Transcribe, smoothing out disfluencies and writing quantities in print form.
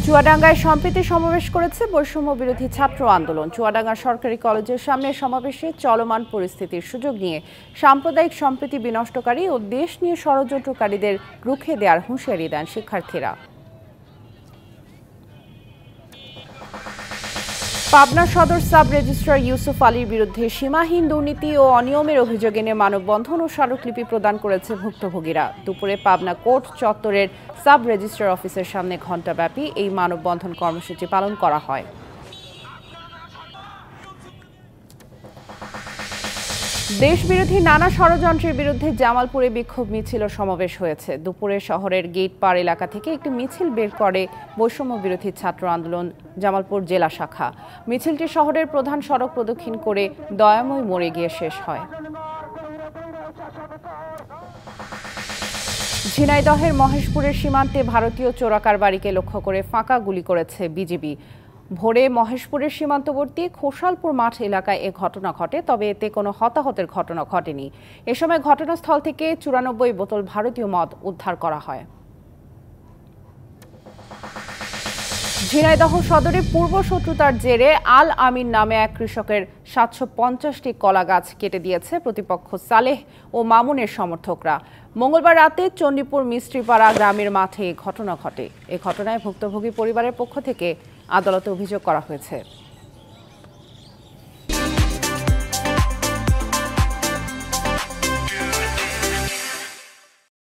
চুয়াডাঙ্গায় সম্প্রীতি সমাবেশ করেছে বৈষম্য বিরোধী ছাত্র আন্দোলন। চুয়াডাঙ্গা সরকারি কলেজের সামনে সমাবেশে চলমান পরিস্থিতির সুযোগ নিয়ে সাম্প্রদায়িক সম্প্রীতি বিনষ্টকারী ও দেশ নিয়ে ষড়যন্ত্রকারীদের রুখে দেওয়ার হুঁশিয়ারি দেন শিক্ষার্থীরা। পাবনা সদর সাব রেজিস্ট্রার ইউসুফ আলীর বিরুদ্ধে সীমাহীন দুর্নীতি ও অনিয়মের অভিযোগ এনে মানববন্ধন ও স্মারকলিপি প্রদান করেছে ভুক্তভোগীরা। দুপুরে পাবনা কোর্ট চত্বরের সাব রেজিস্ট্রার অফিসের সামনে ঘণ্টাব্যাপী এই মানববন্ধন কর্মসূচি পালন করা হয়। দেশবিরোধী নানা ষড়যন্ত্রের বিরুদ্ধে জামালপুরে বিক্ষোভ মিছিল ও সমাবেশ হয়েছে। দুপুরে শহরের গেট পার এলাকা থেকে একটি মিছিল বের করে বৈষম্য বিরোধী ছাত্র আন্দোলন জামালপুর জেলা শাখা। মিছিলটি শহরের প্রধান সড়ক প্রদক্ষিণ করে দয়াময় মোড়ে গিয়ে শেষ হয়। ঝিনাইদহের মহেশপুরের সীমান্তে ভারতীয় চোরাকারবারিকে লক্ষ্য করে ফাঁকা গুলি করেছে বিজিবি। ভোরে মহেশপুরের সীমান্তবর্তী খোসালপুর মাঠ এলাকায় এ ঘটনা ঘটে, তবে এতে কোনো হতাহতের ঘটনা ঘটেনি। এ সময় ঘটনাস্থল থেকে 94 বোতল ভারতীয় মদ উদ্ধার করা হয়। ঝিনাইদহ সদরে পূর্ব শত্রুতার জেরে আল আমিন নামে এক কৃষকের 750টি কলা গাছ কেটে দিয়েছে প্রতিপক্ষ সালেহ ও মামুনের সমর্থকরা। মঙ্গলবার রাতে চণ্ডীপুর মিস্ত্রিপাড়া গ্রামের মাঠে ঘটনা ঘটে। এ ঘটনায় ভুক্তভোগী পরিবারের পক্ষ থেকে আদালতে অভিযোগ করা হয়েছে।